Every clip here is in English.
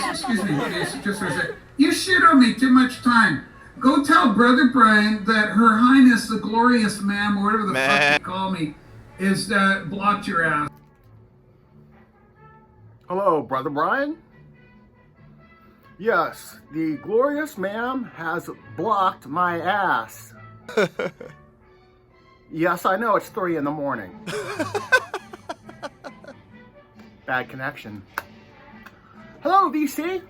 excuse me, just for a second. You shit on me too much time. Go tell Brother Brian that Her Highness the Glorious Ma'am, or whatever the fuck you call me, is blocked your ass. Hello, Brother Brian? Yes, the Glorious Ma'am has blocked my ass. Yes, I know it's 3 in the morning. Bad connection. Hello, VC.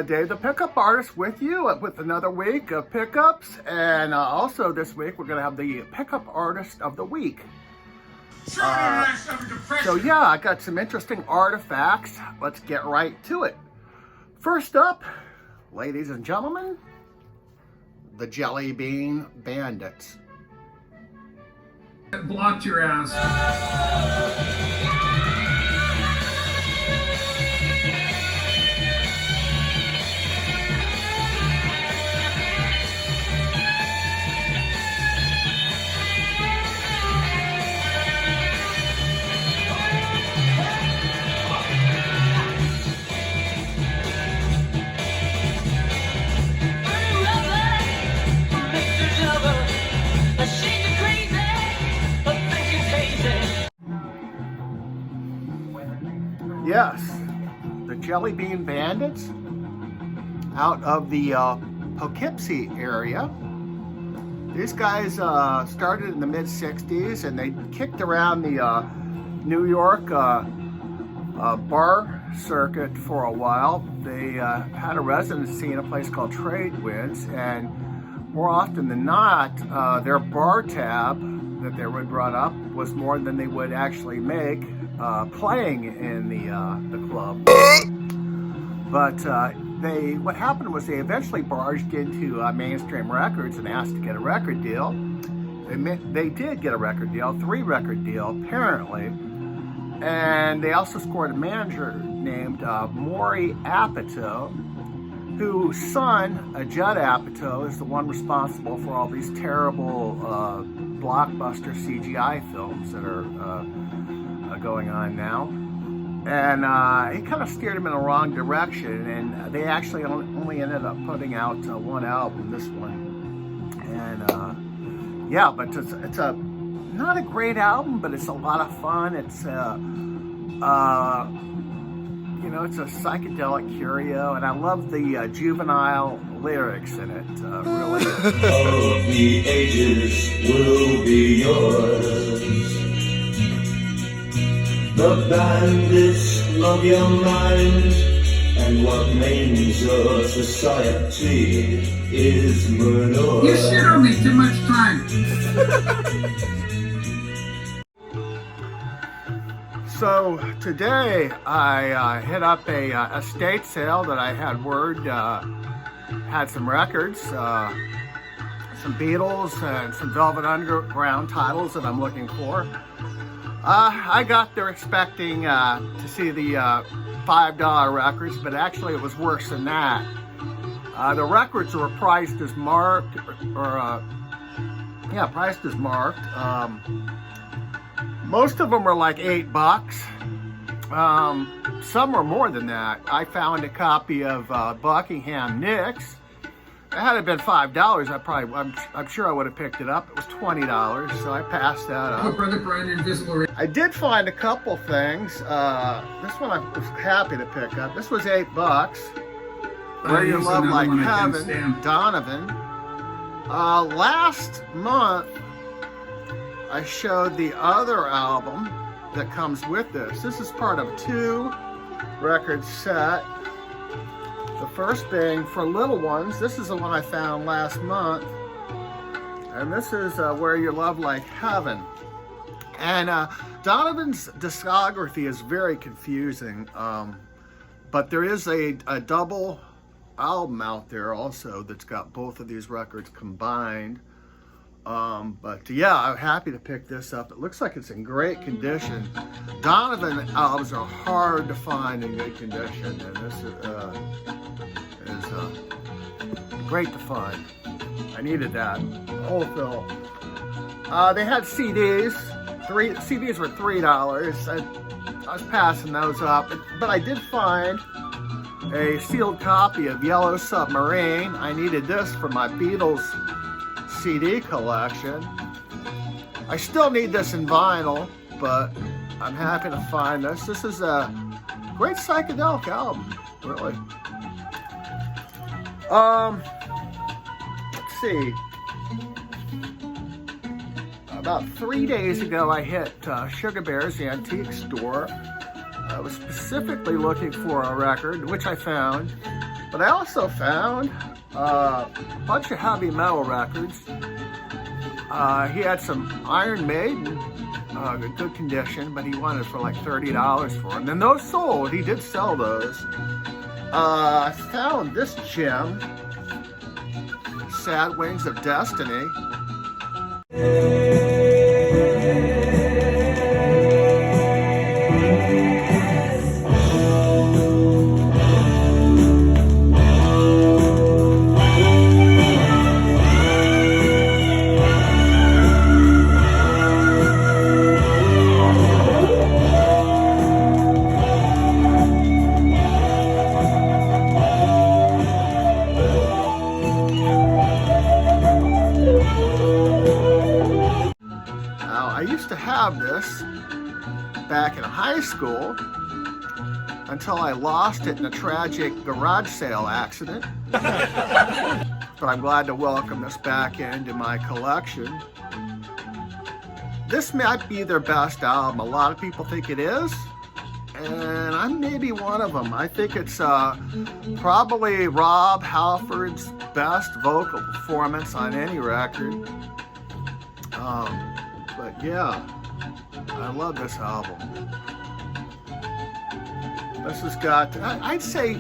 Dave the Pickup Artist with you with another week of pickups. And also this week we're going to have the Pickup Artist of the Week. So yeah, I got some interesting artifacts. Let's get right to it. First up, ladies and gentlemen, the Jelly Bean Bandits. Blocked your ass. Yes, the Jelly Bean Bandits out of the Poughkeepsie area. These guys started in the mid-60s and they kicked around the New York bar circuit for a while. They had a residency in a place called Trade Winds, and more often than not, their bar tab that they would run up was more than they would actually make playing in the club. But what happened was they eventually barged into mainstream records and asked to get a record deal. They did get a record deal, 3-record deal apparently, and they also scored a manager named Maury Apatow, whose son, Judd Apatow, is the one responsible for all these terrible blockbuster CGI films that are going on now. And he kind of steered him in the wrong direction, and they actually only ended up putting out one album, this one. And yeah, but it's a not a great album, but it's a lot of fun. It's you know, it's a psychedelic curio, and I love the juvenile lyrics in it. Really. All of the ages will be yours. The bandits love your mind, and what names your society is murder. You shit on me too much time. So today I hit up a estate sale that I had word had some records, some Beatles and some Velvet Underground titles that I'm looking for. I got there expecting to see the $5 records, but actually it was worse than that. The records were priced as marked, priced as marked. Most of them were like $8. Some were more than that. I found a copy of Buckingham Nicks. It had it been $5, I'm sure I would have picked it up. It was $20, so I passed that up. Oh, Brother Brian, Invisible. I did find a couple things. This one I was happy to pick up. This was $8. Where You Love Like Heaven, Donovan. Last month, I showed the other album that comes with this. This is part of a 2-record set. The first being For Little Ones. This is the one I found last month. And this is Where You Love Like Heaven. And Donovan's discography is very confusing. But there is a double album out there also that's got both of these records combined. But yeah, I'm happy to pick this up. It looks like it's in great condition. Donovan albums are hard to find in good condition, and this is great to find. I needed that whole film. They had CDs. CDs were $3. I was passing those up, but I did find a sealed copy of Yellow Submarine. I needed this for my Beatles CD collection. I still need this in vinyl, but I'm happy to find this. This is a great psychedelic album, really. Let's see. About 3 days ago, I hit Sugar Bear's antique store. I was specifically looking for a record, which I found, but I also found a bunch of heavy metal records. He had some Iron Maiden, in good condition, but he wanted for like $30 for them. And those sold. He did sell those. I found this gem, Sad Wings of Destiny. Have this back in high school until I lost it in a tragic garage sale accident. But I'm glad to welcome this back into my collection. This might be their best album. A lot of people think it is, and I'm maybe one of them. I think it's probably Rob Halford's best vocal performance on any record. But yeah, I love this album. This has got, I'd say,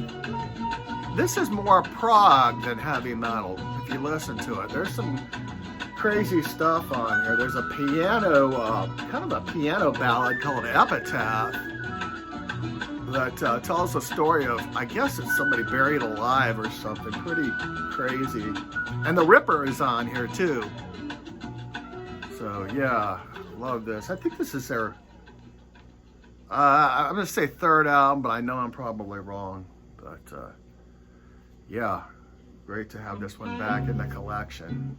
this is more prog than heavy metal, if you listen to it. There's some crazy stuff on here. There's a piano, kind of a piano ballad called Epitaph that tells the story of, I guess it's somebody buried alive or something. Pretty crazy. And the Ripper is on here too. So yeah, love this. I think this is their, I'm going to say third album, but I know I'm probably wrong. But yeah, great to have this one back in the collection.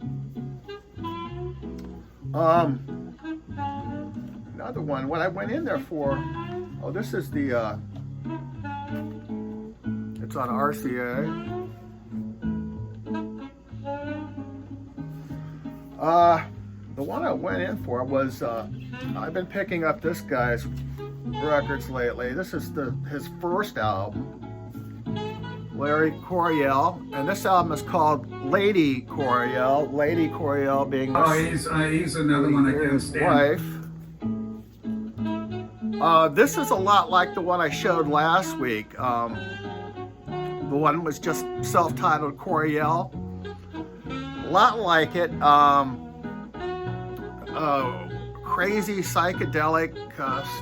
Another one, what I went in there for, oh, this is the, it's on RCA. The one I went in for was, I've been picking up this guy's records lately. This is his first album, Larry Coryell, and this album is called Lady Coryell. Lady Coryell being he's another one I can't stand. Wife. This is a lot like the one I showed last week. The one was just self-titled Coryell. A lot like it. Crazy psychedelic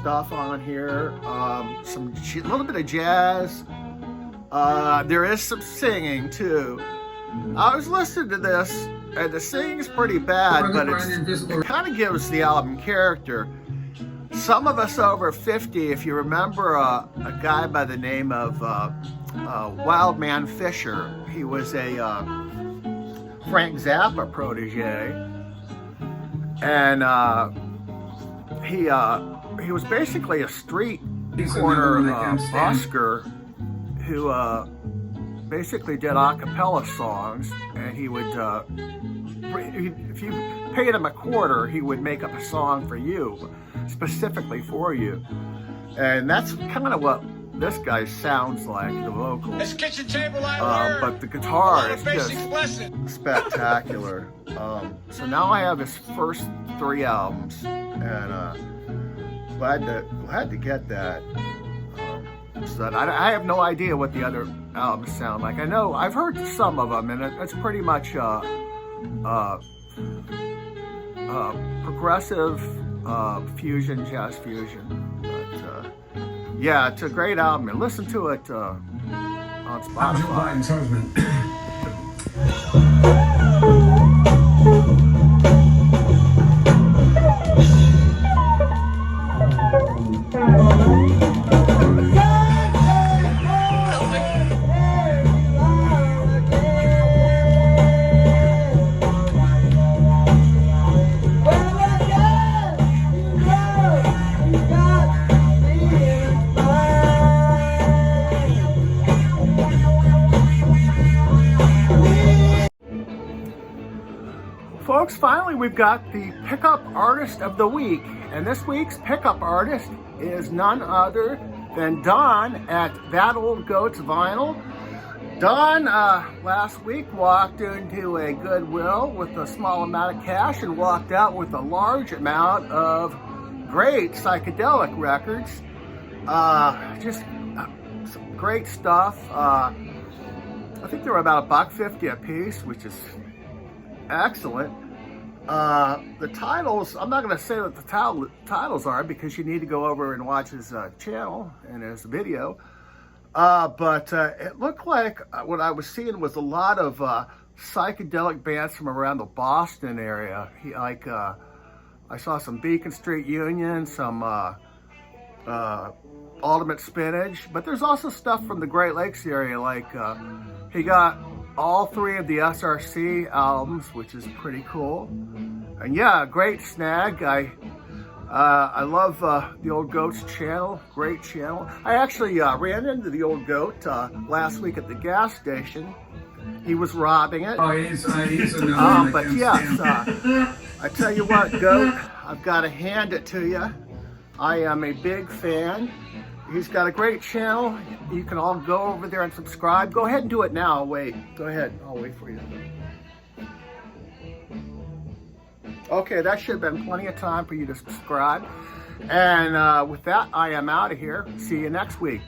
stuff on here. Some little bit of jazz. There is some singing too. I was listening to this, and the singing's pretty bad, but it kind of gives the album character. Some of us over 50, if you remember a guy by the name of Wildman Fisher, he was a Frank Zappa protege, and he was basically a street corner busker who basically did a cappella songs, and he would, if you paid him a quarter, he would make up a song for you, specifically for you. And that's kind of what this guy sounds like, the vocals. This kitchen table but the guitar is just spectacular. So now I have his first 3 albums, and glad to get that. So I have no idea what the other albums sound like. I know I've heard some of them, and it's pretty much progressive fusion, jazz fusion. But yeah, it's a great album, and listen to it on Spotify. I'm Joe Biden's husband. Folks, finally we've got the Pickup Artist of the Week. And this week's pickup artist is none other than Don at That Old Goat's Vinyl. Don last week walked into a Goodwill with a small amount of cash and walked out with a large amount of great psychedelic records. Just some great stuff. I think they were about $1.50 a piece, which is excellent. The titles, I'm not going to say what the titles are because you need to go over and watch his channel and his video. But it looked like what I was seeing was a lot of psychedelic bands from around the Boston area. I saw some Beacon Street Union, some Ultimate Spinach, but there's also stuff from the Great Lakes area. Like he got all 3 of the SRC albums, which is pretty cool. And yeah, great snag. I love the Old Goat's channel, great channel. I actually ran into the Old Goat last week at the gas station. He was robbing it. Oh, he's another but yes, I tell you what, Goat, I've got to hand it to you. I am a big fan. He's got a great channel. You can all go over there and subscribe. Go ahead and do it now. I'll wait. Go ahead. I'll wait for you. Okay, that should have been plenty of time for you to subscribe. And with that, I am out of here. See you next week.